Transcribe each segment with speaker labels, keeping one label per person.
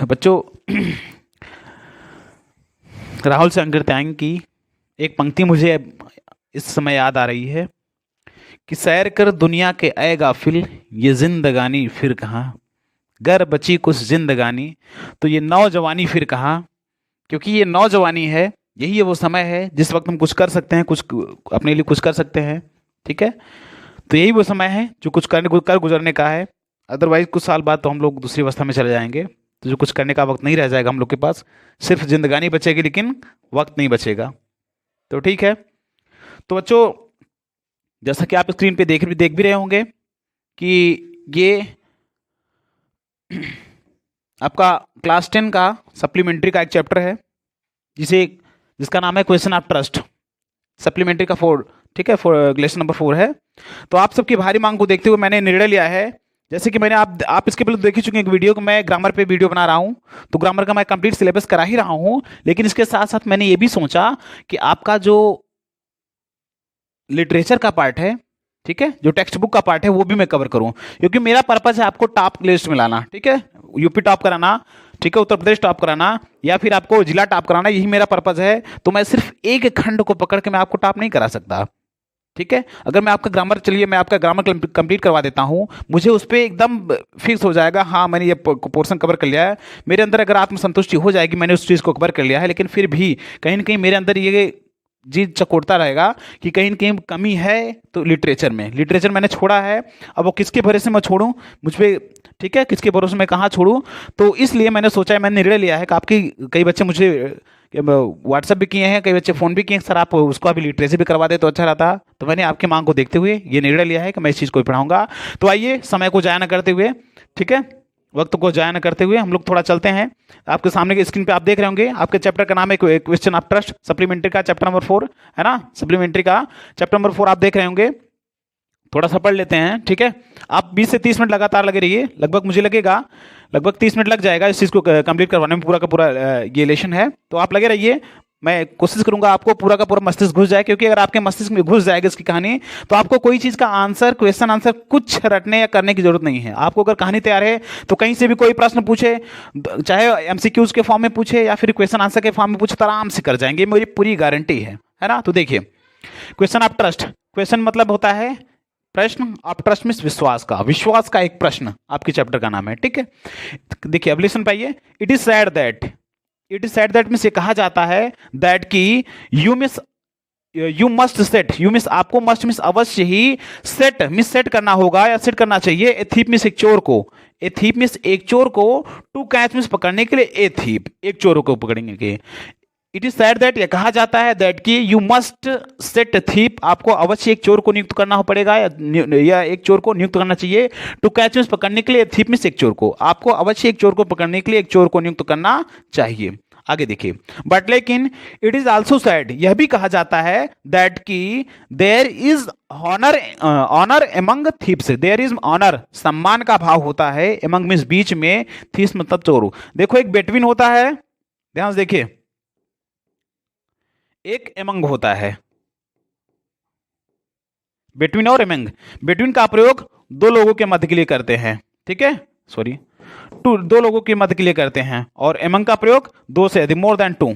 Speaker 1: बच्चों राहुल शंकर त्यागी की एक पंक्ति मुझे इस समय याद आ रही है कि सैर कर दुनिया के ऐ गाफिल, ये जिंदगानी फिर कहाँ, गर बची कुछ जिंदगानी तो ये नौजवानी फिर कहाँ। क्योंकि ये नौजवानी है, यही वो समय है जिस वक्त हम कुछ कर सकते हैं, कुछ अपने लिए कुछ कर सकते हैं। ठीक है, तो यही वो समय है जो कुछ कर गुजरने का है। अदरवाइज कुछ साल बाद तो हम लोग दूसरी अवस्था में चले जाएंगे, तो जो कुछ करने का वक्त नहीं रह जाएगा हम लोग के पास, सिर्फ जिंदगानी बचेगी लेकिन वक्त नहीं बचेगा। तो ठीक है, तो बच्चों जैसा कि आप स्क्रीन पे देख भी रहे होंगे कि ये आपका क्लास 10 का सप्लीमेंट्री का एक चैप्टर है जिसका नाम है क्वेश्चन ऑफ ट्रस्ट, सप्लीमेंट्री का 4। ठीक है, लेसन नंबर 4 है। तो आप सबकी भारी मांग को देखते हुए मैंने निर्णय लिया है, जैसे कि मैंने आप इसके पहले देख ही चुके हैं एक वीडियो को, मैं ग्रामर पे वीडियो बना रहा हूँ, तो ग्रामर का मैं कंप्लीट सिलेबस करा ही रहा हूँ, लेकिन इसके साथ साथ मैंने ये भी सोचा कि आपका जो लिटरेचर का पार्ट है, ठीक है, जो टेक्स्ट बुक का पार्ट है वो भी मैं कवर करूं, क्योंकि मेरा पर्पज है आपको टॉप लिस्ट में लाना। ठीक है, यूपी टॉप कराना, ठीक है, उत्तर प्रदेश टॉप कराना, या फिर आपको जिला टॉप कराना, यही मेरा पर्पज है। तो मैं सिर्फ एक खंड को पकड़ के मैं आपको टॉप नहीं करा सकता। ठीक है, अगर मैं आपका ग्रामर, चलिए मैं आपका ग्रामर कंप्लीट करवा देता हूं, मुझे उस पर एकदम फिक्स हो जाएगा, हाँ मैंने ये पोर्शन कवर कर लिया है, मेरे अंदर अगर आत्मसंतुष्टि हो जाएगी मैंने उस चीज़ को कवर कर लिया है। लेकिन फिर भी कहीं ना कहीं मेरे अंदर ये चीज चकोड़ता रहेगा कि कहीं न कहीं कमी है। तो लिटरेचर मैंने छोड़ा है, अब वो किसके भरोसे मैं छोड़ूं, मुझ पर, ठीक है, किसके भरोसे मैं कहाँ छोड़ूं। तो इसलिए मैंने सोचा है, मैंने निर्णय लिया है कि आपकी कई बच्चे मुझे व्हाट्सएप भी किए हैं, कई बच्चे फ़ोन भी किए हैं, सर आप उसको अभी लिटरेसी भी करवा दे तो अच्छा रहता। तो मैंने आपकी मांग को देखते हुए ये निर्णय लिया है कि मैं इस चीज़ को पढ़ाऊंगा। तो आइए समय को जाया न करते हुए, ठीक है, वक्त को जाया न करते हुए हम लोग थोड़ा चलते हैं। आपके सामने की स्क्रीन पे आप देख रहे होंगे, आपके चैप्टर का नाम है क्वेश्चन ऑफ ट्रस्ट, सप्लीमेंट्री का चैप्टर नंबर 4 है ना, सप्लीमेंट्री का चैप्टर नंबर 4 आप देख रहे होंगे। थोड़ा सा पढ़ लेते हैं, ठीक है। आप 20 से 30 मिनट लगातार लगे रहिए, लगभग मुझे लगेगा लगभग 30 मिनट लग जाएगा इस चीज़ को कंप्लीट करवाने में, पूरा का पूरा ये लेशन है। तो आप लगे रहिए, मैं कोशिश करूंगा आपको पूरा का पूरा मस्तिष्क घुस जाए, क्योंकि अगर आपके मस्तिष्क में घुस जाएगी इसकी कहानी तो आपको कोई चीज़ का आंसर, क्वेश्चन आंसर कुछ रटने या करने की जरूरत नहीं है। आपको अगर कहानी तैयार है तो कहीं से भी कोई प्रश्न पूछे, चाहे एमसीक्यूज के फॉर्म में पूछे या फिर क्वेश्चन आंसर के फॉर्म में पूछे, तो आराम से कर जाएंगे, मेरी पूरी गारंटी है ना। तो देखिए, क्वेश्चन ऑफ ट्रस्ट, क्वेश्चन मतलब होता है प्रश्न, ऑफ ट्रस्ट मींस विश्वास का एक प्रश्न आपके चैप्टर का नाम है, ठीक है। देखिए अब लिसन पाइए, it is sad that means ये कहा जाता है दैट की you must set, you miss आपको, मस्ट मिस अवश्य ही, सेट करना होगा या सेट करना चाहिए, ए थीप मिस एक चोर को, ए थीप मिस एक चोर को, टू कैच मिस पकड़ने के लिए, ए थीप एक चोरों को पकड़ने के लिए। इट इज सैड दैट, यह कहा जाता है दैट कि यू मस्ट सेट थीप, आपको अवश्य एक चोर को नियुक्त करना पड़ेगा या एक चोर को नियुक्त करना चाहिए, टू कैच मिस पकड़ने के लिए, थीप मिस एक चोर को, आपको अवश्य एक चोर को पकड़ने के लिए एक चोर को नियुक्त करना चाहिए। आगे देखिए, बट लेकिन इट इज ऑल्सो सैड, यह भी कहा जाता है दैट कि there is honour among thieves, there is honour, सम्मान का भाव होता है, एमंग मींस बीच में, थीप्स मतलब चोर। देखो एक बिटवीन होता है, ध्यान से देखिए, एक एमंग होता है, बिटवीन और एमंग, बिटवीन का प्रयोग दो लोगों के मध्य के लिए करते हैं, ठीक है, सॉरी दो लोगों के मध्य के लिए करते हैं, और एमंग का प्रयोग दो से अधिक, मोर देन टू,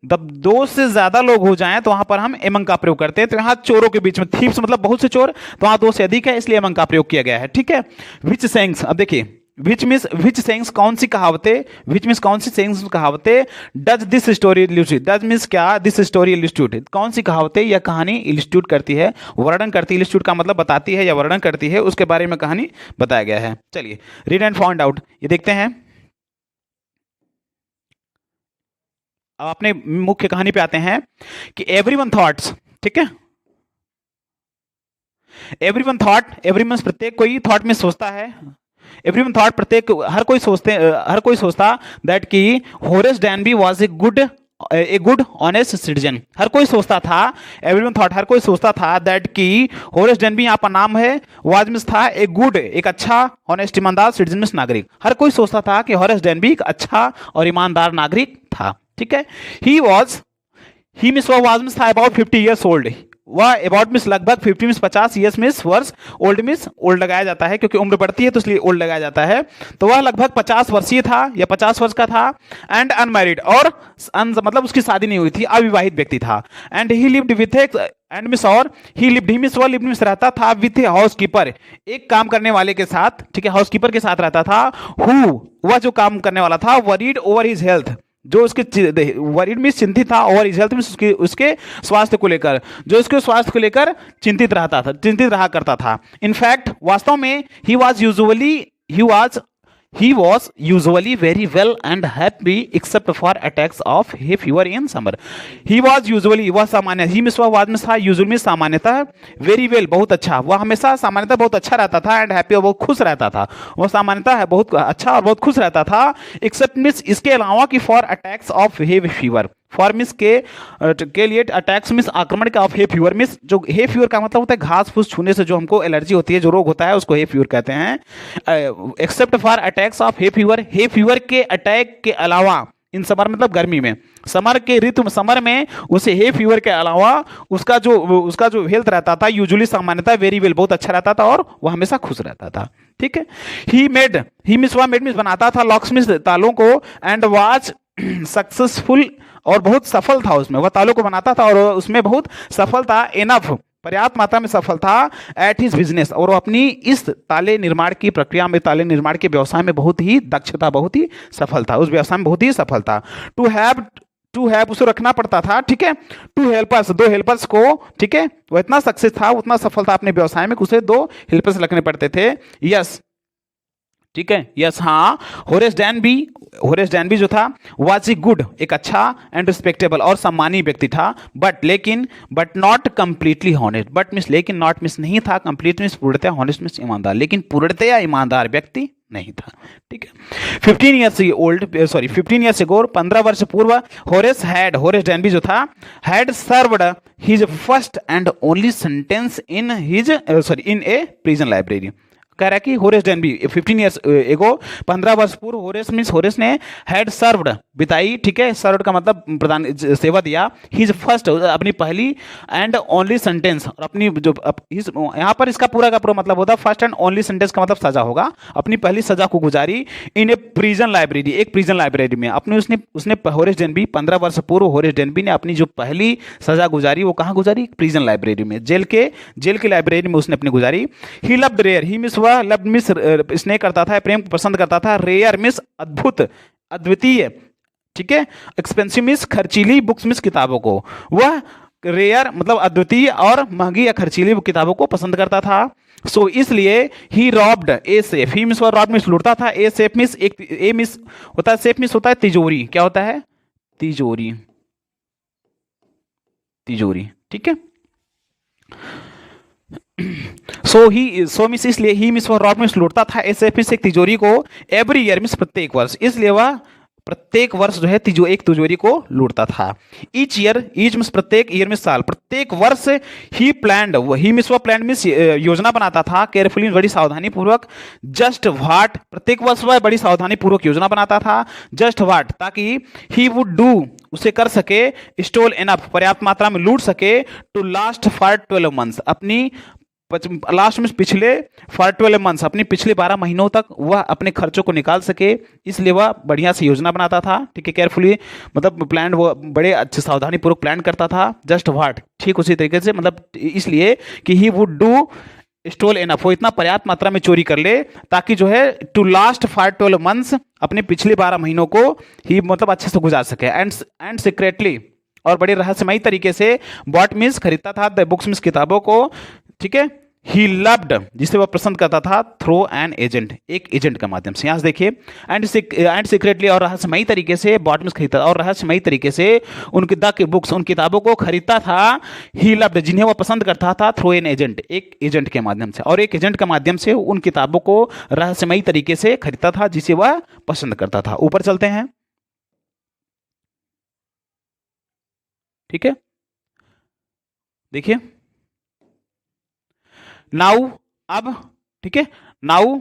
Speaker 1: जब दो से ज्यादा लोग हो जाएं तो वहां पर हम एमंग का प्रयोग करते हैं। तो यहां चोरों के बीच में, थीप्स मतलब बहुत से चोर, तो वहां दो से अधिक है, इसलिए एमंग का प्रयोग किया गया है, ठीक है। विच सेंग्स, अब देखिए विच सेंग्स कौन सी कहावतें, विच मींस कौन सी सेंग्स कहावतें, does this story illustrate, does means क्या, दिस स्टोरी इल्यूस्ट्रेट, कौन सी कहावतें यह कहानी इल्यूस्ट्रेट करती है, वर्णन करती है, इल्यूस्ट्रेट का मतलब बताती है या वर्णन करती है, उसके बारे में कहानी बताया गया है। चलिए रीड एंड फाइंड आउट, ये देखते हैं। अब अपने मुख्य कहानी पे आते हैं कि एवरीवन थॉट्स, ठीक है, एवरीवन थॉट, एवरी मींस प्रत्येक कोई, थॉट में सोचता है, एवरीवन थॉट प्रत्येक, हर कोई सोचता दैट कि Horace Danby was a good honest citizen, हर कोई सोचता था, एवरीवन थॉट हर कोई सोचता था दैट कि होरेस डैनबी यहाँ पर नाम है, वाज मींस था, ए गुड एक अच्छा, ऑनेस्ट ईमानदार, सिटीजन मींस नागरिक, हर कोई सोचता था कि होरेस डैनबी एक अच्छा और ईमानदार नागरिक था, ठीक है। ही मींस वाज मींस था अबाउट 50 years old, वह अबाउट मीन्स लगभग 50 मीन्स 50, ईयर्स मीन्स वर्ष, ओल्ड मीन्स ओल्ड लगाया जाता है क्योंकि उम्र बढ़ती है तो इसलिए ओल्ड लगाया जाता है। तो वह लगभग 50 वर्षीय था या 50 वर्ष का था। एंड अनमैरिड, और मतलब उसकी शादी नहीं हुई थी, अविवाहित व्यक्ति था। And he lived with and means और ही लिव्ड, ही मिस वह लिव्ड मिस रहता था विथ ए हाउस कीपर, एक काम करने वाले के साथ, ठीक है, हाउस कीपर के साथ रहता था। हु, वह जो काम करने वाला था, वरीड ओवर हिज हेल्थ, जो उसके वरीड में चिंतित था, और इज हेल्थ में उसके स्वास्थ्य को लेकर, जो उसके स्वास्थ्य को लेकर चिंतित रहा करता था। इनफैक्ट वास्तव में he was usually very well and happy except for attacks of hay fever in summer. He was usually, वह सामान्य, he में वाद में था, usually में सामान्यतः, very well बहुत अच्छा, वह हमेशा सामान्यतः बहुत अच्छा रहता था, and happy और बहुत खुश रहता था। वह सामान्यतः है बहुत अच्छा और बहुत खुश रहता था, except मिस इसके अलावा कि for attacks of hay fever, for miss के लिए अटैक्स मिस आक्रमण का, ऑफ हे फीवर मिस, जो हे फीवर का मतलब होता है घास फूस छूने से जो हमको एलर्जी होती है, जो रोग होता है उसको हे फीवर कहते हैं। Except for attacks of hay fever के अटैक के अलावा, इन समर मतलब गर्मी में, समर के ऋतु में, समर में उसे हे फीवर के अलावा उसका जो हेल्थ रहता था, यूजुअली सामान्यतः वेरी वेल बहुत अच्छा रहता था, और वह हमेशा खुश रहता था। ठीक है। ही मेड मिस बनाता था, लॉक्स मिस तालों को, एंड वाज सक्सेसफुल, और बहुत सफल था उसमें, वह तालों को बनाता था और उसमें बहुत सफल था। इनफ, पर्याप्त मात्रा में सफल था। एट हिज बिजनेस, और अपनी इस ताले निर्माण की प्रक्रिया में, ताले निर्माण के व्यवसाय में बहुत ही दक्षता, बहुत ही सफल था, उस व्यवसाय में बहुत ही सफल था। टू हैव उसे रखना पड़ता था, ठीक है। टू हेल्पर्स, दो हेल्पर्स को, ठीक है, वो इतना सक्सेस था, उतना सफल था अपने व्यवसाय में, उसे दो हेल्पर्स रखने पड़ते थे। यस, ठीक है, यस, हाँ। होरेस डैनबी जो था, वाज ए गुड, एक अच्छा एंड रिस्पेक्टेबल और सम्मानीय व्यक्ति था, but not completely honest, but miss लेकिन, नॉट मिस नहीं था, कंप्लीट मिस पूर्णतया, हॉनेस्ट मिस ईमानदार, लेकिन पूर्णतया ईमानदार व्यक्ति नहीं था। ठीक है। 15 ईयर्स एगो, 15 वर्ष पूर्व, होरेस डैनबी जो था, had served his first and only sentence in a prison library. कह रहा है कि होरेस डैनबी 15 ईयर्स एगो, 15 वर्ष पूर्व, होरेस ने हैड सर्व्ड, बिताई, ठीक है, सर्व्ड का मतलब प्रदान, सेवा दिया, हिज फर्स्ट, अपनी पहली, एंड ओनली सेंटेंस, और अपनी जो यहाँ पर इसका पूरा का पूरा मतलब होता है, फर्स्ट एंड ओनली सेंटेंस का मतलब सजा होगा, अपनी पहली सजा को गुजारी इन ए प्रिजन लाइब्रेरी, एक प्रिजन लाइब्रेरी में, अपने उसने होरेस डैनबी 15 वर्ष पूर्व होरेस डैनबी ने अपनी जो पहली सजा गुजारी, वो कहाँ गुजारी? प्रिजन लाइब्रेरी में, जेल के लाइब्रेरी में उसने अपनी गुजारी। He loved rare, he miss वह लव्ड मिस स्नेह करता था, प्रेम पसंद करता था, रेयर मिस अद्भुत, अद्वितीय, ठीक है, एक्सपेंसिव मिस खर्चीली, बुक्स मिस किताबों को, वह रेयर मतलब अद्वितीय और महंगी या खर्चीली किताबों को पसंद करता था। सो इसलिए he robbed a safe, he means rob means लूटता था, ए सेफ मिस, एक ए मिस होता है, सेफ मिस होता है तिजोरी, क्या होता है? तिजोरी, ठीक है। सो मिस इसलिए ही मिस रॉब मिस लूटता था, ए सेफ मिस एक तिजोरी को, एवरी ईयर मिस प्रत्येक वर्ष, इसलिए वह प्रत्येक वर्ष जो है एक तिजोरी को लूटता था। ईच मिस प्रत्येक, ईयर मिस साल, प्रत्येक वर्ष ही प्लान्ड, ही मिस प्लान मिस योजना बनाता था, केयरफुली बड़ी सावधानी पूर्वक, जस्ट वाट, प्रत्येक वर्ष वह बड़ी सावधानी पूर्वक योजना बनाता था, जस्ट वाट, ताकि ही वुड डू, उसे कर सके, स्टोल एनफ, पर्याप्त मात्रा में लूट सके, टू लास्ट फॉर 12 मंथ्स, अपनी लास्ट में पिछले फॉर 12 मंथ्स, अपनी पिछले 12 महीनों तक वह अपने खर्चों को निकाल सके, इसलिए वह बढ़िया से योजना बनाता था, ठीक है, केयरफुली मतलब प्लान, वो बड़े अच्छे सावधानी पूर्वक प्लान करता था, जस्ट व्हाट, ठीक उसी तरीके से, मतलब इसलिए कि he would do stole enough, वो इतना पर्याप्त मात्रा में चोरी कर ले, ताकि जो है टू लास्ट फॉर 12 मंथ्स, अपने पिछले 12 महीनों को ही मतलब अच्छे से गुजार सके, एंड सीक्रेटली, और बड़े रहस्यमयी तरीके से, बॉट मीन्स खरीदता था, द बुक्स मीन्स किताबों को, ठीक है। ही लव्ड, जिसे वह पसंद करता था, थ्रो एन एजेंट, एक एजेंट के माध्यम से, यहाँ से देखिए, एंड सीक्रेटली, और रहस्यमयी तरीके से, बॉट मीन्स खरीदता, और रहस्यमयी तरीके से उनकी द बुक्स, उन किताबों को खरीदता था। ही लव्ड, जिन्हें वह पसंद करता था, थ्रो एन एजेंट, एक एजेंट के माध्यम से, और एक एजेंट के माध्यम से उन किताबों को रहस्यमयी तरीके से खरीदता था, जिसे वह पसंद करता था। ऊपर चलते हैं, ठीक है, देखिए नाउ, अब, ठीक है, नाउ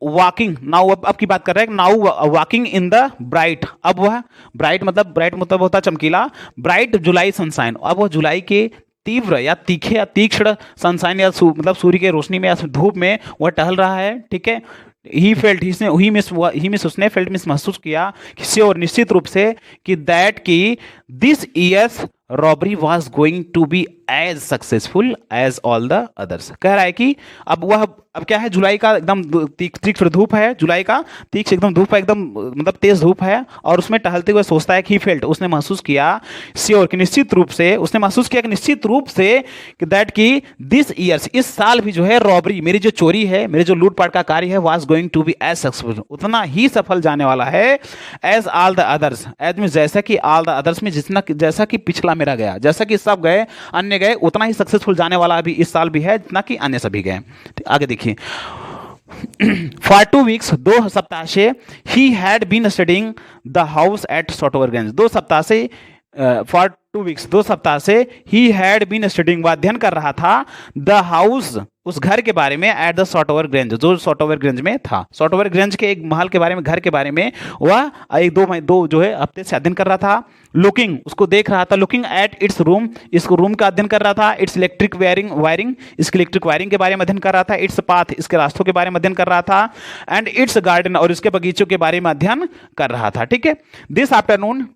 Speaker 1: वॉकिंग नाउ, अब की बात कर रहे हैं, now walking in the bright, अब वह ब्राइट मतलब होता चमकीला, ब्राइट जुलाई सनशाइन, अब वह जुलाई के तीव्र या तीखे या तीक्ष्ण सनशाइन या मतलब सूर्य के रोशनी में या धूप में वह टहल रहा है, ठीक है। ही फेल्ट, ही मिस उसने फेल्ट मिस महसूस किया किसी और निश्चित रूप से कि दैट की this years robbery was going to be as successful as all the others. कह रहा है कि अब क्या है, जुलाई का एकदम तीक्ष्ण धूप है, जुलाई का तीक्ष्ण एकदम धूप है, एकदम मतलब तेज धूप है, और उसमें टहलते हुए सोचता है कि फेल्ट, उसने महसूस किया श्योर कि निश्चित रूप से, उसने महसूस किया कि निश्चित रूप से कि दैट की दिस ईयर्स, इस साल भी जो है रॉबरी, मेरी जो चोरी है, मेरे जो लूटपाट का कार्य है, was going to be as successful, उतना ही सफल जाने वाला है as all the others, as में जैसा कि ऑल द अदर्स में जितना जैसा कि पिछला मेरा गया, जैसा कि सब गए अन्य गए, उतना ही सक्सेसफुल जाने वाला अभी इस साल भी है जितना कि अन्य सभी गए। आगे देखिए, फॉर 2 वीक्स, 2 सप्ताह से ही had been studying the house at software, 2 सप्ताह से फॉर 2 वीक्स, 2 सप्ताह से ही हैड बीन स्टडिंग, वह अध्ययन कर रहा था द हाउस, उस घर के बारे में, एट द सॉफ्टवेयर ग्रेंज, जो सॉफ्टवेयर ग्रेंज में था, सॉफ्टवेयर ग्रेंज के एक महल के बारे में, घर के बारे में वह एक दो जो है हफ्ते से अध्ययन कर रहा था। लुकिंग, उसको देख रहा था, लुकिंग एट इट्स रूम, इस रूम का अध्ययन कर रहा था, इट्स इलेक्ट्रिक वायरिंग, इसके इलेक्ट्रिक वायरिंग के बारे में अध्ययन कर रहा था, इट्स पाथ, इसके रास्तों के बारे में अध्ययन कर रहा था, एंड इट्स गार्डन, और इसके बगीचों के बारे में अध्ययन कर रहा था, ठीक है। दिस आफ्टरनून,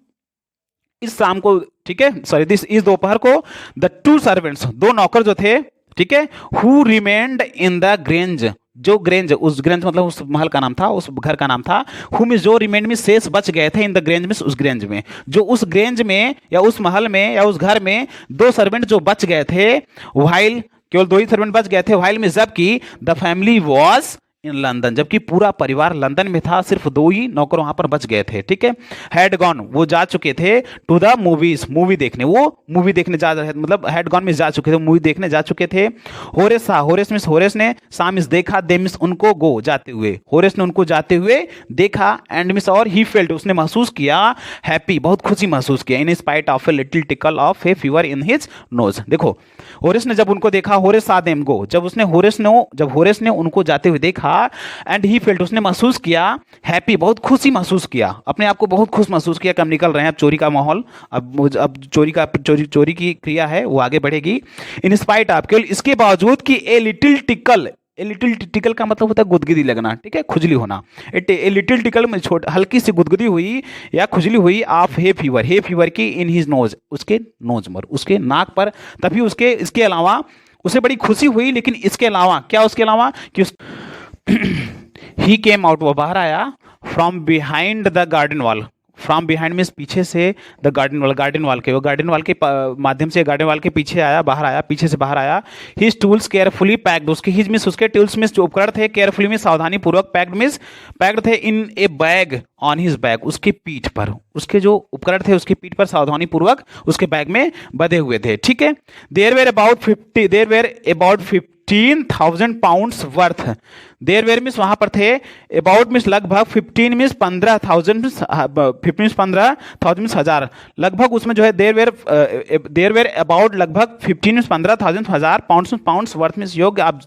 Speaker 1: इस शाम को, ठीक है, सॉरी दिस इस दोपहर को, द 2 सर्वेंट्स, 2 नौकर जो थे, ठीक है, who remained in the grange, जो ग्रेंज, उस ग्रेंज मतलब उस महल का नाम था, उस घर का नाम था, हु में जो रिमेंड में शेष बच गए थे, इन द ग्रेंज में, उस ग्रेंज में, जो उस ग्रेंज में या उस महल में या उस घर में 2 सर्वेंट जो बच गए थे, व्हाइल, केवल 2 ही सर्वेंट बच गए थे, व्हाइल में जबकि the family was in London, जबकि पूरा परिवार लंदन में था, सिर्फ 2 ही नौकर वहां पर बच गए थे, ठीक है। हैड गॉन, वो जा चुके थे, टू द मूवीज, मूवी देखने, वो मूवी देखने जा रहे, मतलब हैड गॉन में जा चुके थे, मूवी देखने जा चुके थे। होरेस, होरेस मिस, होरेस ने, सा मिस देखा, दे मिस उनको, गो जाते हुए, होरेस ने उनको जाते हुए देखा, एंड मिस और ही फेल्ट, उसने महसूस किया, हैप्पी, बहुत खुशी महसूस किया, in spite of a little tackle of A fever in his nose. देखो, होरेस ने जब उनको देखा, होरेस सा देम गो, जब होरेस ने उनको जाते हुए देखा, एंड ही फेल्ट, उसने महसूस किया, हैप्पी, बहुत खुशी महसूस किया, अपने आप को बहुत खुश महसूस किया कि हम निकल रहे हैं अब चोरी का माहौल, अब चोरी की क्रिया है वो आगे बढ़ेगी। इन स्पाइट ऑफ, केवल इसके बावजूद कि ए लिटिल टिकल का मतलब होता है गुदगुदी लगना, ठीक है, खुजली होना, ए लिटिल टिकल में हल्की सी गुदगुदी हुई या खुजली हुई, ऑफ हे फीवर की, इन हिज नोज, उसके नोज पर, उसके नाक पर, तभी उसके, इसके अलावा उसे बड़ी खुशी हुई, लेकिन इसके अलावा क्या, उसके अलावा कि ही केम आउट, वो बाहर आया, from behind the garden wall, from behind means पीछे से, द गार्डन वाल के, वो गार्डन वाल के माध्यम से, गार्डन वाल के पीछे आया, बाहर आया, पीछे से बाहर आया। हिज टूल्स केयरफुली पैक्ड, उसके हिज मीन्स उसके टूल्स मीन्स जो उपकरण थे, केयरफुली मीन्स सावधानी पूर्वक, पैक्ड मीन्स पैक्ड थे, in a bag on his bag, उसकी पीठ पर, उसके जो उपकरण थे उसकी पीठ पर सावधानी पूर्वक उसके बैग में बंधे हुए थे, ठीक है। There were about 15,000 pounds worth, there were means वहां पर थे, अबाउट मीन्स लगभग, 15 मीन्स 15,000 मीन्स 15 मीन्स 15,000 मीन्स हजार, लगभग उसमें जो है देयर वेर अबाउट लगभग 15 मीन्स 15,000 हजार, पाउंड्स वर्थ मीन्स योग्य of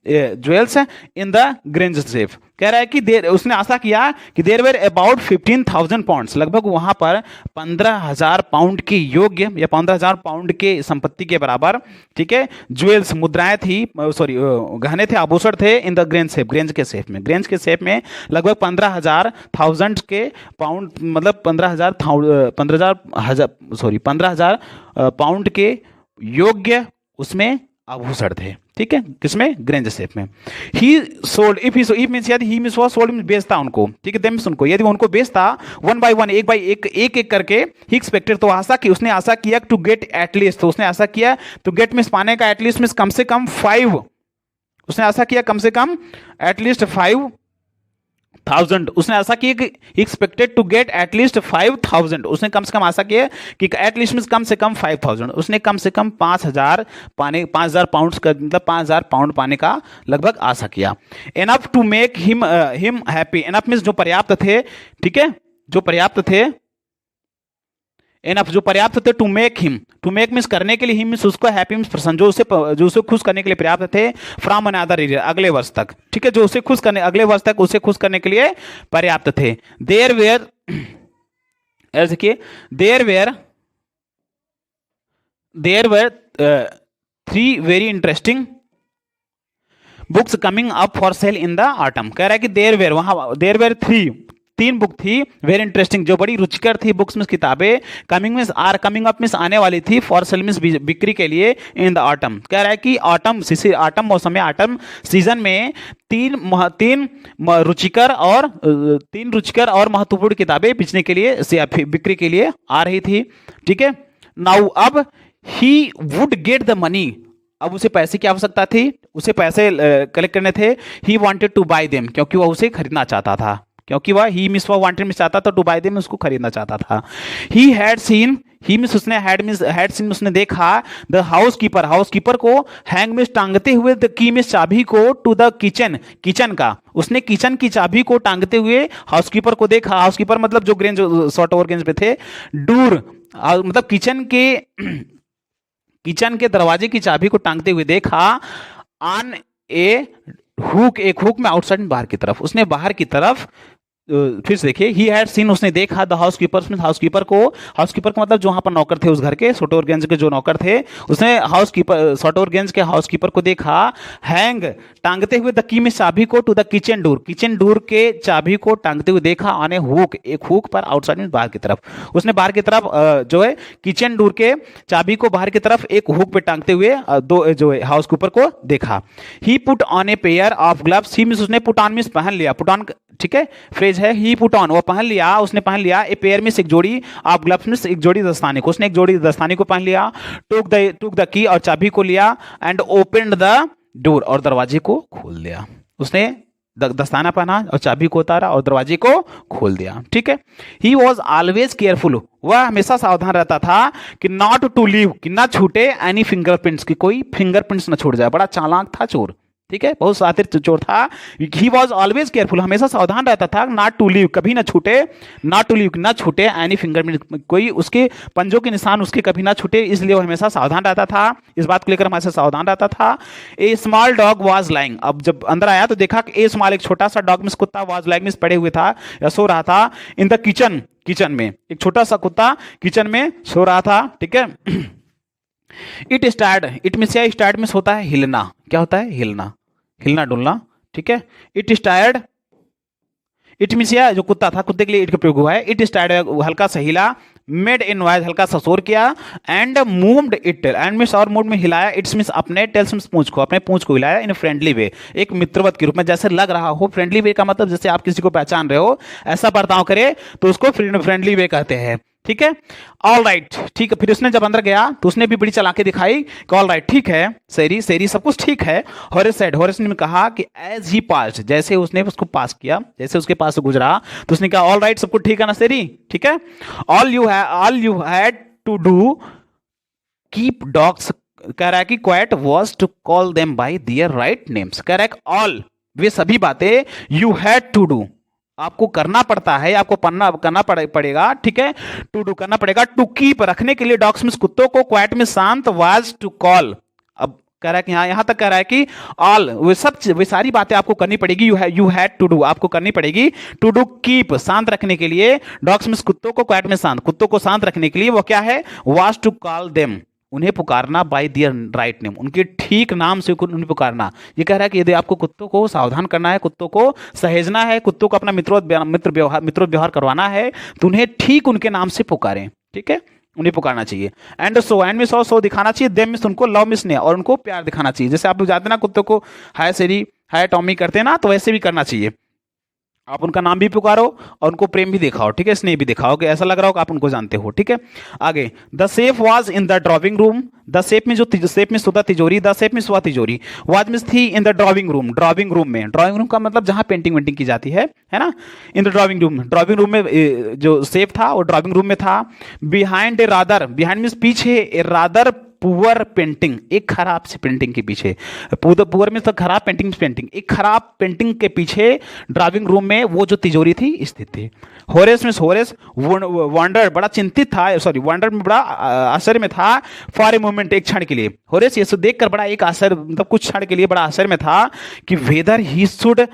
Speaker 1: jewels in the grange safe. कह रहा है कि उसने आशा किया कि देर वेर अबाउट 15,000 पाउंड्स, लगभग वहां पर 15,000 पाउंड के योग्य या 15,000 पाउंड के संपत्ति के बराबर, ठीक है, ज्वेल्स, मुद्राएं थी, सॉरी गहने थे, आभूषण थे, इन द ग्रेंज के सेफ में लगभग 15,000 के पाउंड, मतलब 15,000 पाउंड के योग्य उसमें आभूषण थे, ठीक है, किसमें, ग्रेंज सेफ में। ही सोल्ड, इफ मींस यदि ही मींस वो सोल्ड मींस बेचता उनको, ठीक है, देम उनको, यदि वो उनको बेचता, 1 by 1, एक करके, ही एक्सपेक्टेड, तो उसने आशा किया टू गेट एटलीस्ट, तो उसने आशा किया टू गेट मींस पाने का, एटलीस्ट मींस कम से कम 5, उसने आशा किया कम से कम एटलीस्ट 5,000, उसने आशा की कि एक्सपेक्टेड टू गेट एटलीस्ट 5,000, उसने कम से कम आशा की कि एटलीस्ट मींस कम से कम 5,000, उसने कम से कम 5,000 पाने, 5,000 पाउंड का मतलब 5,000 पाउंड पाने का लगभग आशा किया। Enough to make him happy, enough means जो पर्याप्त थे, ठीक है, जो पर्याप्त थे, एनफ जो पर्याप्त थे, to make him, to make means करने के लिए, हिम मीन्स उसको, हैप्पी मीन्स प्रसन्न, जो उसे खुश करने के लिए पर्याप्त थे, फ्रॉम अनदर ईयर अगले वर्ष तक, ठीक है, जो उसे खुश करने, अगले वर्ष तक उसे खुश करने के लिए पर्याप्त थे। देयर वेयर, देखिए, there were 3 very interesting books coming up for sale in the autumn. कह रहा है कि देयर वेयर, वहां देयर वेयर 3 बुक थी, वेरी इंटरेस्टिंग, जो बड़ी रुचिकर थी, बुक्स में किताबें, coming means are, coming up means आने वाली थी, फॉर सेल मीन्स बिक्री के लिए, इन द ऑटम। कह रहा है कि ऑटम मौसम में, ऑटम सीजन में 3 रुचिकर और महत्वपूर्ण किताबें बेचने के लिए, बिक्री के लिए आ रही थी, ठीक है। नाउ अब he would get the money, अब उसे पैसे की आवश्यकता थी, उसे पैसे कलेक्ट करने थे। He wanted to buy them, क्योंकि वह उसे खरीदना चाहता था, क्योंकि वह ही मिस वह वांटेड मिस चाहता था, टू बाय देम उसको खरीदना चाहता था। He had seen, he means उसने, हैड सीन उसने देखा, द हाउसकीपर को, हैंग मिस टांगते हुए, द की मिस चाबी को, टू द किचन का, उसने किचन की चाबी को टांगते हुए हाउसकीपर को देखा। हाउसकीपर मतलब जो ग्रेंज, शॉर्ट ओवर ग्रेंज पे थे, डूर मतलब किचन के दरवाजे की चाबी को टांगते हुए देखा, ऑन ए हुक, एक हुक में, आउटसाइड में, बाहर की तरफ, उसने बाहर की तरफ, फिर से देखिए, ही हैड सीन उसने देखा, द हाउसकीपर को मतलब जो वहां पर नौकर थे उस घर के, सोटोरगंज के जो नौकर थे, उसने सोटोरगंज के हाउसकीपर को देखा, हैंग टांगते हुए, द की में चाबी को, टू द किचन डोर के चाबी को टांगते हुए देखा, ऑन ए हुक, एक हुक पर, आउटसाइड में, बाहर की तरफ, उसने बाहर की तरफ जो है किचन डोर के चाबी को बाहर की तरफ एक हुक पे टांगते हुए जो है हाउसकीपर को देखा। He put on a pair of gloves, he means उसने पुट ऑन मींस पहन लिया, पुट ऑन, ठीक है, फ्रेज है, ही पुट ऑन, वो पहन लिया, उसने पहन लिया, ए पेयर में एक जोड़ी, ऑफ ग्लव्स में एक जोड़ी दस्ताने को, उसने एक जोड़ी दस्ताने को पहन लिया, टूक द की, और चाबी को लिया, एंड ओपनड द डोर, और दरवाजे को खोल दिया। उसने दस्ताना पहना और चाबी को उतारा और दरवाजे को खोल दिया, ठीक है। ही वॉज ऑलवेज केयरफुल, वह हमेशा सावधान रहता था कि नॉट टू लीव, कि ना छूटे एनी फिंगरप्रिंट्स, की कोई फिंगरप्रिंट्स ना छूट जाए। बड़ा चालाक था चोर, ठीक है, बहुत शातिर चोर था। ही वॉज ऑलवेज केयरफुल, हमेशा सावधान रहता था, नॉट टू लीव, कभी ना छूटे, नॉट टू लीव, ना छूटे, एनी फिंगरप्रिंट, कोई उसके पंजों के निशान उसके कभी ना छूटे, इसलिए वो हमेशा सावधान रहता था, इस बात को लेकर हमेशा सावधान रहता था। ए स्मॉल डॉग वॉज लाइंग, अब जब अंदर आया तो देखा कि ए स्मॉल, एक छोटा सा डॉग मिस कुत्ता, वॉज लाइंग मिस पड़े हुए था या सो रहा था, इन द किचन में, एक छोटा सा कुत्ता किचन में सो रहा था, ठीक है। इट स्टार्ट मिस होता है हिलना, क्या होता है, हिलना डुलना, ठीक है। इट स्टार्ट, इट मींस जो कुत्ता था, कुत्ते के लिए इट का प्रयोग हुआ है। इट स्टार्ट हल्का सा हिला, मेड इन नॉइज हल्का सा शोर किया, and moved it, and means और मूड में हिलाया, इट्स मींस अपने, टेल्स मींस पूंछ को, अपने पूंछ को हिलाया, इन फ्रेंडली वे, एक मित्रवत के रूप में, जैसे लग रहा हो। फ्रेंडली वे का मतलब जैसे आप किसी को पहचान रहे हो, ऐसा बर्ताव करे तो उसको फ्रेंडली वे कहते हैं, ठीक है। ऑल राइट, ठीक है। फिर उसने जब अंदर गया तो उसने भी बड़ी चालाकी दिखाई कि ऑल राइट, ठीक है, सही सब कुछ ठीक है। हॉरेस ने कहा कि एज ही पास, जैसे उसने उसको पास किया, जैसे उसके पास से गुजरा तो उसने कहा ऑल राइट, सब कुछ ठीक है ना सेरी, ठीक है। All you had to do keep dogs, कह रहा है कि quite was to call them by their right names. कह रहा है कि ऑल, वे सभी बातें, यू हैड टू डू, आपको करना पड़ता है, आपको करना पड़ेगा, ठीक है, टू डू करना पड़ेगा, टू कीप रखने के लिए, डॉग्स में कुत्तों को, क्वाइट में शांत, वाज टू कॉल। अब कह रहा है कि यहां तक कह रहा है कि ऑल, वे सारी बातें आपको करनी पड़ेगी, यू हैड टू डू, आपको करनी पड़ेगी, टू डू कीप, शांत रखने के लिए, डॉग्स में कुत्तों को, क्वाइट में शांत, कुत्तों को शांत रखने के लिए वो क्या है, वाज टू कॉल देम, उन्हें पुकारना, बाय दियर राइट नेम, उनके ठीक नाम से उन्हें पुकारना। ये कह रहा है कि यदि आपको कुत्तों को सावधान करना है, कुत्तों को सहेजना है, कुत्तों को अपना मित्र व्यवहार करवाना है, तो उन्हें ठीक उनके नाम से पुकारें, ठीक है, उन्हें पुकारना चाहिए। एंड में सो दिखाना चाहिए, देम मिस उनको, लव मिस ने, और उनको प्यार दिखाना चाहिए। जैसे आप लोग जाते ना कुत्तों को हाय सेरी, हाय टॉमी करते हैं ना, तो वैसे भी करना चाहिए। आप उनका नाम भी पुकारो और उनको प्रेम भी दिखाओ, ठीक है, स्नेह भी दिखाओ, कि ऐसा लग रहा हो कि आप उनको जानते हो, ठीक है। आगे, the safe was in the drawing room, the safe में, जो सेफ में सुधा तिजोरी, द सेफ में सुधा तिजोरी, वाज मिस थी इन द ड्राइंग रूम में, ड्राइंग रूम का मतलब जहां पेंटिंग वेंटिंग की जाती है ना। इन द ड्राइंग रूम में जो सेफ था वो ड्राइंग रूम में था। Behind a rather, behind means पीछे, ए रादर पुअर पेंटिंग, एक खराब सी पेंटिंग के पीछे, पुअर में तो खराब पेंटिंग, एक खराब पेंटिंग के पीछे ड्राइंग रूम में वो जो तिजोरी थी स्थित थी। होरेस मिस होरेस वंडर, बड़ा चिंतित था, सॉरी वंडर में बड़ा आश्चर्य में था, फॉर ए मोमेंट, एक क्षण के लिए। होरेस ये सब देखकर बड़ा एक आश्चर्य, मतलब कुछ क्षण के लिए बड़ा आश्चर्य में था कि weather he should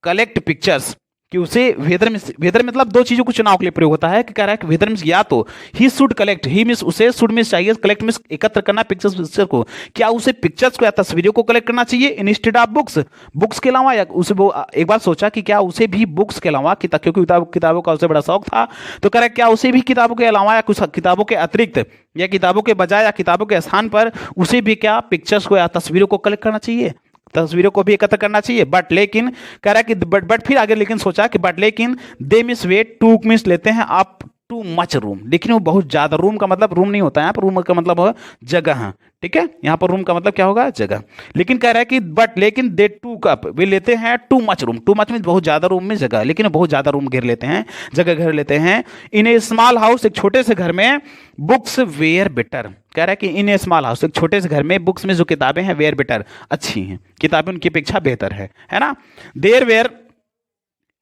Speaker 1: collect pictures, कि उसे वेदर मतलब दो चीजों को चुनाव के लिए प्रयोग होता है, कि कह रहा है कि वेदर मींस या तो he should collect, he means उसे, शुड मींस चाहिए, कलेक्ट मींस एकत्र करना, पिक्चर्स को, क्या उसे पिक्चर्स को या तस्वीरों को कलेक्ट करना चाहिए इंस्टेड ऑफ बुक्स, बुक्स के अलावा, या उसे वो एक बार सोचा कि क्या उसे भी बुक्स के अलावा, क्योंकि किताबों का उसे बड़ा शौक था, तो कह रहा है क्या उसे भी किताबों के अलावा या कुछ किताबों के अतिरिक्त या किताबों के बजाय या किताबों के स्थान पर उसे भी क्या पिक्चर्स को या तस्वीरों को कलेक्ट करना चाहिए, तस्वीरों को भी एकत्र करना चाहिए। बट लेकिन कह रहा है कि बट फिर आगे लेकिन सोचा कि बट लेकिन they means way to means लेते हैं आप टू मच रूम, लेकिन वो बहुत ज्यादा, रूम का मतलब रूम नहीं होता है यहाँ पर, रूम का मतलब है जगह, ठीक है, यहाँ पर रूम का मतलब क्या होगा, जगह। लेकिन कह रहा है कि बट लेकिन दे टू कप, वे लेते हैं too much room, too much में बहुत ज्यादा रूम में जगह, लेकिन बहुत ज्यादा रूम घेर लेते हैं, जगह घेर लेते हैं। इन ए स्मॉल हाउस, एक छोटे से घर में, बुक्स वेयर बेटर, कह रहा है कि इन ए स्मॉल हाउस, एक छोटे से घर में, बुक्स में जो किताबें हैं वेयर बेटर, अच्छी हैं, किताबें उनकी अपेक्षा बेहतर है ना। There were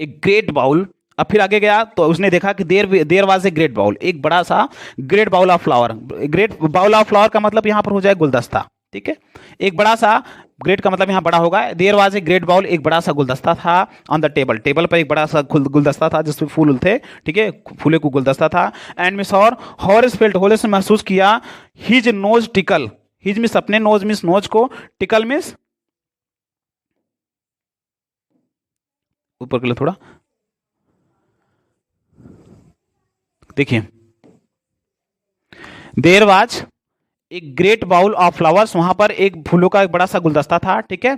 Speaker 1: a great bowl, अब फिर आगे गया तो उसने देखा कि there was a great bowl, एक बड़ा सा great bowl of flower, great bowl of flower का मतलब यहां पर हो जाए गुलदस्ता, ठीक है, एक बड़ा सा, ग्रेट का मतलब यहां बड़ा होगा, there was a great bowl, एक बड़ा सा गुलदस्ता था, ऑन द टेबल, टेबल पर एक बड़ा सा गुलदस्ता था जिसमें फूल थे, ठीक है, फूले को गुलदस्ता था। एंड मिस और हॉरेस फेल्ट, हॉरेस ने महसूस किया, his nose tackle, his means अपने, नोज मिस नोज को, टिकल मिस ऊपर के लिए थोड़ा देखिए, देयर वाज एक ग्रेट बाउल ऑफ फ्लावर्स, वहां पर एक फूलों का एक बड़ा सा गुलदस्ता था, ठीक है,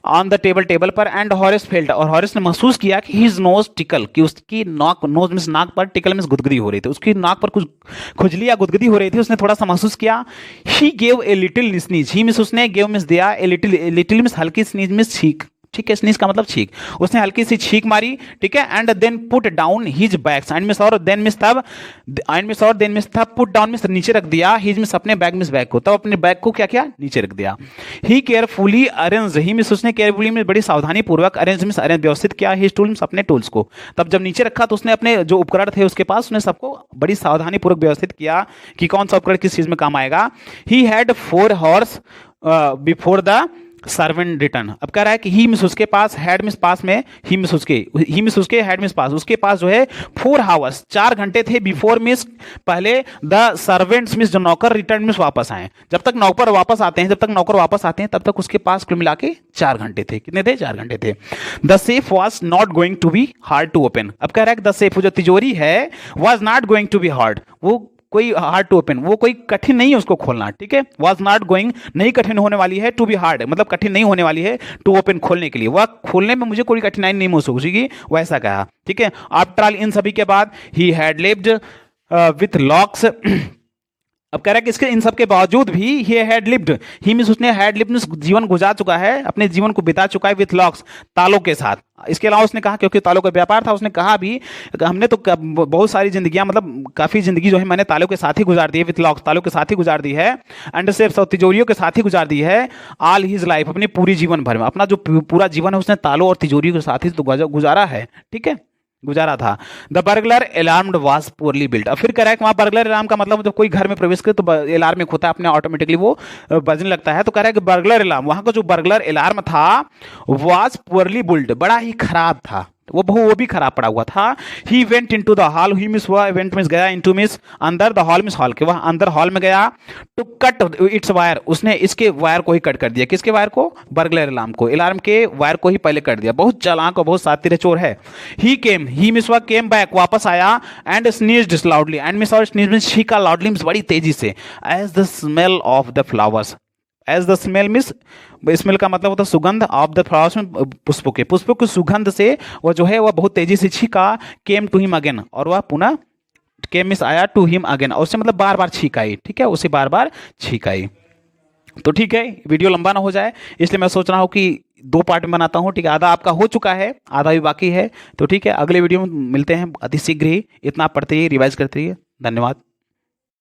Speaker 1: ऑन द टेबल, टेबल पर। एंड हॉरेस फेल्ट, और हॉरेस ने महसूस किया कि हिज नोज टिकल, कि उसकी नाक, नोज मिस नाक पर, टिकल मिस गुदगुदी हो रही थी, उसकी नाक पर कुछ खुजली या गुदगुदी हो रही थी, उसने थोड़ा सा महसूस किया। He gave a little sneeze, he means उसने, गेव मिस दिया, ए लिटिल मिस हल्की, स्नीज मिस छींक, ठीक है, स्नीज का मतलब छींक, उसने हल्की सी छींक मारी, ठीक है। And then put down his bags, and means और देन मिस तब, एंड मिस और देन मिस तब, पुट डाउन मिस नीचे रख दिया, हिज मिस अपने बैग मिस बैग को, तब अपने बैग को क्या किया, नीचे रख दिया। ही केयरफुली अरेंज, ही मिस उसने केयरफुली में बड़ी सावधानी पूर्वक, अरेंज मिस अरेंज व्यवस्थित किया, हिज टूल्स अपने टूल्स को, तब जब नीचे रखा तो उसने अपने जो उपकरण थे उसके पास, उसने सबको बड़ी सावधानी पूर्वक व्यवस्थित किया कि कौन सा उपकरण किस चीज में काम आएगा। He had 4 horse before the servant return, अब कह रहा है कि ही मिस उसके पास, हैड मिस पास में, ही मिस उसके, हैड मिस पास, उसके पास जो है 4 हावर्स, 4 घंटे थे, बिफोर मिस पहले, द सर्वेंट्स मिस जो नौकर, रिटर्न मिस वापस आए, जब तक नौकर वापस आते हैं, तब तक उसके पास कुल मिला के 4 घंटे थे, कितने थे, 4 घंटे थे। The safe was not going to be hard to open, अब कह रहा है कि द सेफ जो तिजोरी है, was not going to be hard, वो कोई हार्ड टू ओपन, वो कोई कठिन नहीं है उसको खोलना, ठीक है, वाज नॉट गोइंग, नहीं कठिन होने वाली है, टू बी हार्ड मतलब कठिन नहीं होने वाली है, टू ओपन खोलने के लिए, वह खोलने में मुझे कोई कठिनाई नहीं महसूस होगी, वैसा कहा, ठीक है। आफ्टर ऑल, इन सभी के बाद, he had lived with locks, अब कह रहा है कि इसके इन सब के बावजूद भी he had lived, he means उसने हैड लिव्ड मींस जीवन गुजार चुका है, अपने जीवन को बिता चुका है, विथ लॉक्स तालों के साथ। इसके अलावा उसने कहा क्योंकि तालों का व्यापार था, उसने कहा भी हमने तो बहुत सारी जिंदगियां, मतलब काफी जिंदगी जो है मैंने तालों के साथ ही गुजार दी है, विथ लॉक्स तालों के साथ ही गुजार दी है, एंड सेफ्स और तिजोरियों के साथ ही गुजार दी है, ऑल हिज लाइफ अपने पूरी जीवन भर में, अपना जो पूरा जीवन है उसने तालों और तिजोरियों के साथ ही तो गुजारा है, ठीक है, गुजारा था। The burglar alarmed was poorly built, अब फिर कह रहा है कि वहां बर्गलर अलार्म का मतलब जब कोई घर में प्रवेश करे तो अलार्म एक होता है अपने ऑटोमेटिकली वो बजने लगता है, तो कह रहा है कि बर्गलर अलार्म, वहां का जो बर्गलर अलार्म था वाज पुअरली बिल्ट, बड़ा ही खराब था, वो भी खराब पड़ा हुआ था। He went into the hall, he miss हुआ, वेंट मिस गया, इनटू मिस अंदर, द हॉल मिस हॉल के, वह अंदर हॉल में गया, टू कट इट्स वायर, उसने इसके वायर को ही कट कर दिया, किसके वायर को, बर्गलर अलार्म को, अलार्म के वायर को ही पहले कर दिया, बहुत चालाक और बहुत सातिर चोर है। ही केम, ही मिस हुआ, केम बैक वापस आया, and sneezed loudly, and means और स्नीज मिस छींका लाउडली मिस बड़ी तेजी से, as the smell of the flowers, as the smell means, smell का मतलब होता है सुगंध, ऑफ द फ्लावर्स में पुष्पों की सुगंध से वह जो है वह बहुत तेजी से छींका, केम टू हिम अगेन, और वह पुनः केम मिस आया, टू हिम अगेन, और उससे मतलब बार बार छींकाई, ठीक है, उसे बार बार छींकाई। तो ठीक है, वीडियो लंबा ना हो जाए इसलिए मैं सोच रहा हूँ कि 2 पार्ट में बनाता हूँ, ठीक है, आधा आपका हो चुका है, आधा भी बाकी है, तो ठीक है, अगले वीडियो में मिलते हैं अति शीघ्र ही, इतना पढ़ते ही रिवाइज करते रहिए, धन्यवाद।